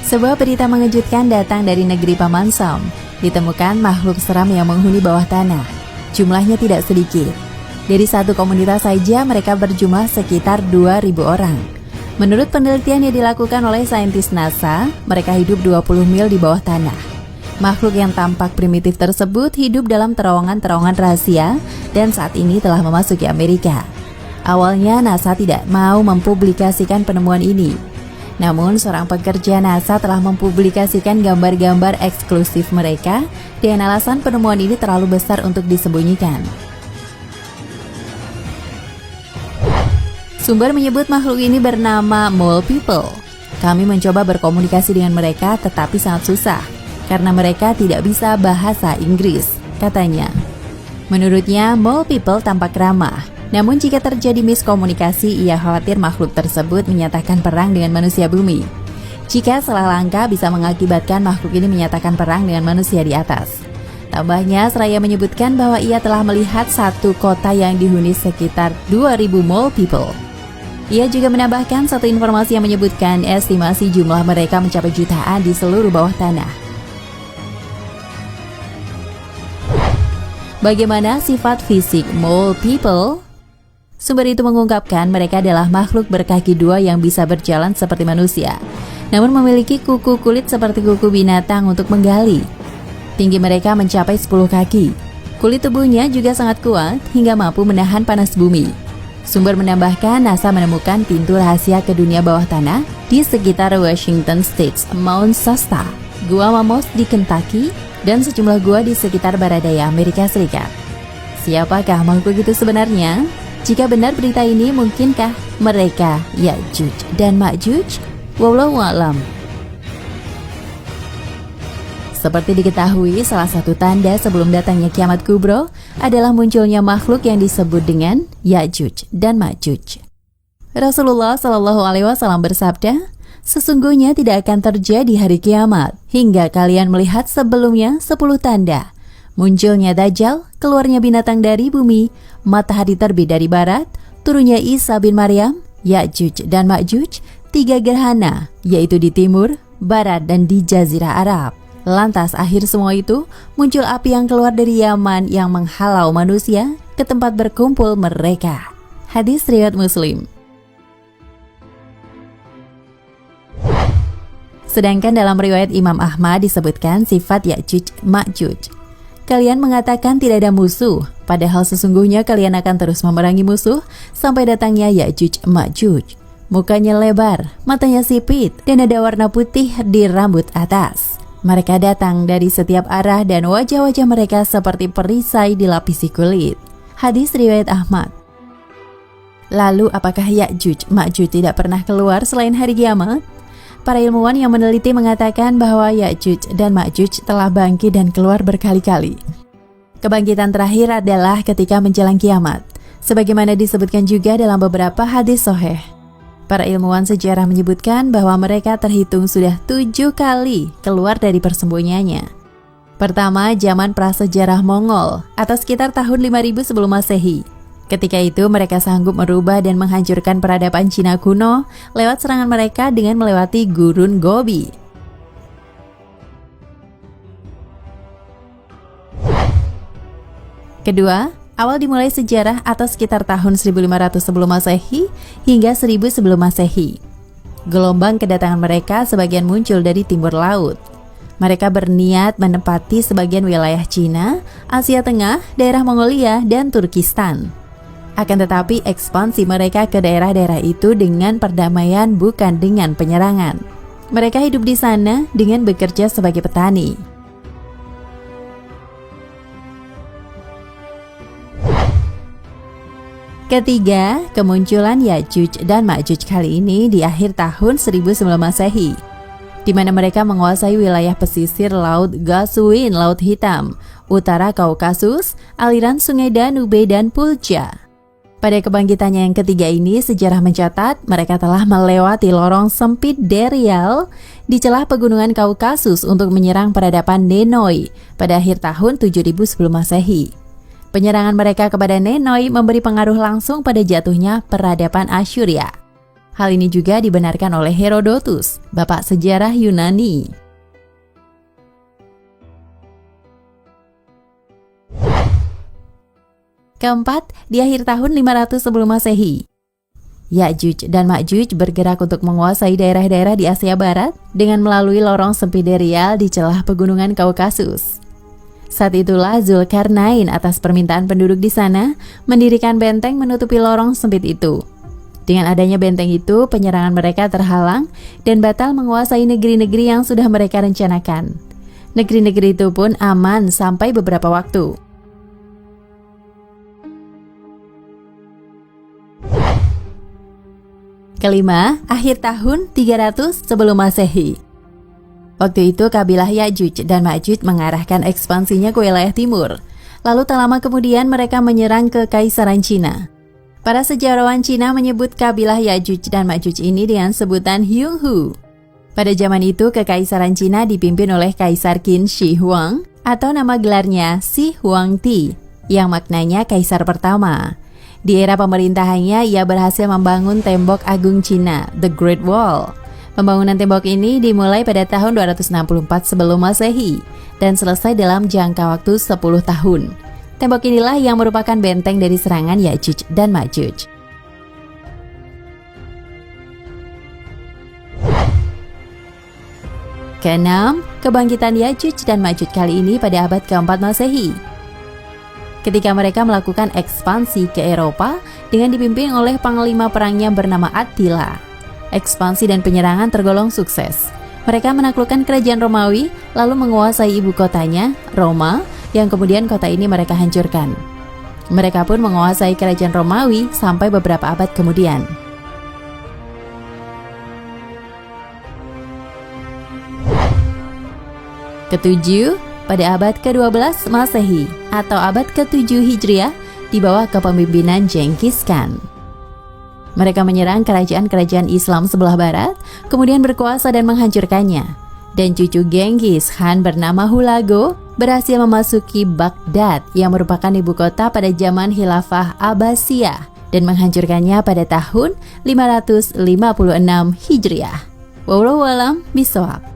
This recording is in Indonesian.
Sebuah berita mengejutkan datang dari negeri Paman Sam. Ditemukan makhluk seram yang menghuni bawah tanah. Jumlahnya tidak sedikit. Dari satu komunitas saja mereka berjumlah sekitar 2.000 orang. Menurut penelitian yang dilakukan oleh saintis NASA, mereka hidup 20 mil di bawah tanah. Makhluk yang tampak primitif tersebut hidup dalam terowongan-terowongan rahasia dan saat ini telah memasuki Amerika. Awalnya NASA tidak mau mempublikasikan penemuan ini. Namun seorang pekerja NASA telah mempublikasikan gambar-gambar eksklusif mereka dengan alasan penemuan ini terlalu besar untuk disembunyikan. Sumber menyebut makhluk ini bernama Mole People. Kami mencoba berkomunikasi dengan mereka tetapi sangat susah karena mereka tidak bisa bahasa Inggris, katanya. Menurutnya, Mole People tampak ramah. Namun jika terjadi miskomunikasi, ia khawatir makhluk tersebut menyatakan perang dengan manusia bumi. Jika salah langkah bisa mengakibatkan makhluk ini menyatakan perang dengan manusia di atas. Tambahnya, seraya menyebutkan bahwa ia telah melihat satu kota yang dihuni sekitar 2.000 Mole People. Ia juga menambahkan satu informasi yang menyebutkan estimasi jumlah mereka mencapai jutaan di seluruh bawah tanah. Bagaimana sifat fisik Mole People? Sumber itu mengungkapkan mereka adalah makhluk berkaki dua yang bisa berjalan seperti manusia, namun memiliki kuku kulit seperti kuku binatang untuk menggali. Tinggi mereka mencapai 10 kaki. Kulit tubuhnya juga sangat kuat hingga mampu menahan panas bumi. Sumber menambahkan NASA menemukan pintu rahasia ke dunia bawah tanah di sekitar Washington State, Mount Shasta, Gua Mamos di Kentucky, dan sejumlah gua di sekitar barat daya Amerika Serikat. Siapakah makhluk itu sebenarnya? Jika benar berita ini, mungkinkah mereka Ya'juj dan Ma'juj? Wallahu a'lam. Seperti diketahui, salah satu tanda sebelum datangnya kiamat kubro adalah munculnya makhluk yang disebut dengan Ya'juj dan Ma'juj. Rasulullah SAW bersabda, "Sesungguhnya tidak akan terjadi hari kiamat hingga kalian melihat sebelumnya 10 tanda. Munculnya Dajjal, keluarnya binatang dari bumi, matahari terbit dari barat, turunnya Isa bin Maryam, Ya'juj dan Ma'juj, 3 gerhana, yaitu di timur, barat, dan di Jazirah Arab. Lantas akhir semua itu, muncul api yang keluar dari Yaman yang menghalau manusia ke tempat berkumpul mereka." Hadis riwayat Muslim. Sedangkan dalam riwayat Imam Ahmad disebutkan sifat Ya'juj Ma'juj. Kalian mengatakan tidak ada musuh, padahal sesungguhnya kalian akan terus memerangi musuh sampai datangnya Ya'juj Ma'juj. Mukanya lebar, matanya sipit, dan ada warna putih di rambut atas. Mereka datang dari setiap arah dan wajah-wajah mereka seperti perisai dilapisi kulit. Hadis riwayat Ahmad. Lalu apakah Ya'juj Ma'juj tidak pernah keluar selain hari kiamat? Para ilmuwan yang meneliti mengatakan bahwa Ya'juj dan Ma'juj telah bangkit dan keluar berkali-kali. Kebangkitan terakhir adalah ketika menjelang kiamat, sebagaimana disebutkan juga dalam beberapa hadis sahih. Para ilmuwan sejarah menyebutkan bahwa mereka terhitung sudah 7 kali keluar dari persembunyiannya. Pertama, zaman prasejarah Mongol atau sekitar tahun 5000 sebelum Masehi. Ketika itu mereka sanggup merubah dan menghancurkan peradaban Cina kuno lewat serangan mereka dengan melewati gurun Gobi. Kedua, awal dimulai sejarah atau sekitar tahun 1500 sebelum Masehi hingga 1000 sebelum Masehi. Gelombang kedatangan mereka sebagian muncul dari timur laut. Mereka berniat menempati sebagian wilayah Cina, Asia Tengah, daerah Mongolia, dan Turkistan. Akan tetapi ekspansi mereka ke daerah-daerah itu dengan perdamaian bukan dengan penyerangan. Mereka hidup di sana dengan bekerja sebagai petani. Ketiga, kemunculan Ya'juj dan Ma'juj kali ini di akhir tahun 1000 sebelum Masehi, di mana mereka menguasai wilayah pesisir Laut Qazwin, Laut Hitam, utara Kaukasus, aliran Sungai Danube dan Pulja. Pada kebangkitannya yang ketiga ini, sejarah mencatat mereka telah melewati lorong sempit Derial di celah pegunungan Kaukasus untuk menyerang peradaban Nenoi pada akhir tahun 7000 sebelum Masehi. Penyerangan mereka kepada Nenoi memberi pengaruh langsung pada jatuhnya peradaban Asyuria. Hal ini juga dibenarkan oleh Herodotus, bapak sejarah Yunani. Keempat, di akhir tahun 500 sebelum Masehi. Ya'juj dan Ma'juj bergerak untuk menguasai daerah-daerah di Asia Barat dengan melalui lorong Sempiderial di celah pegunungan Kaukasus. Saat itulah Zulkarnain atas permintaan penduduk di sana mendirikan benteng menutupi lorong sempit itu. Dengan adanya benteng itu, penyerangan mereka terhalang dan batal menguasai negeri-negeri yang sudah mereka rencanakan. Negeri-negeri itu pun aman sampai beberapa waktu. Kelima, akhir tahun 300 sebelum Masehi. Waktu itu kabilah Ya'juj dan Ma'juj mengarahkan ekspansinya ke wilayah timur. Lalu tak lama kemudian mereka menyerang ke Kaisaran Cina. Para sejarawan Cina menyebut kabilah Ya'juj dan Ma'juj ini dengan sebutan Hyunghu. Pada zaman itu Kekaisaran Cina dipimpin oleh Kaisar Qin Shi Huang atau nama gelarnya Shi Huangdi yang maknanya Kaisar pertama. Di era pemerintahannya, ia berhasil membangun tembok agung Cina, The Great Wall. Pembangunan tembok ini dimulai pada tahun 264 sebelum Masehi dan selesai dalam jangka waktu 10 tahun. Tembok inilah yang merupakan benteng dari serangan Ya'juj dan Ma'juj. Keenam, kebangkitan Ya'juj dan Ma'juj kali ini pada abad keempat Masehi. Ketika mereka melakukan ekspansi ke Eropa dengan dipimpin oleh panglima perangnya bernama Attila. Ekspansi dan penyerangan tergolong sukses. Mereka menaklukkan kerajaan Romawi, lalu menguasai ibu kotanya, Roma, yang kemudian kota ini mereka hancurkan. Mereka pun menguasai kerajaan Romawi sampai beberapa abad kemudian. Ketujuh, pada abad ke-12 Masehi atau abad ke-7 Hijriah di bawah kepemimpinan Genghis Khan. Mereka menyerang kerajaan-kerajaan Islam sebelah barat, kemudian berkuasa dan menghancurkannya. Dan cucu Genghis Khan bernama Hulagu berhasil memasuki Baghdad yang merupakan ibu kota pada zaman Khilafah Abbasiyah dan menghancurkannya pada tahun 556 Hijriah. Wallahu a'lam bishawab.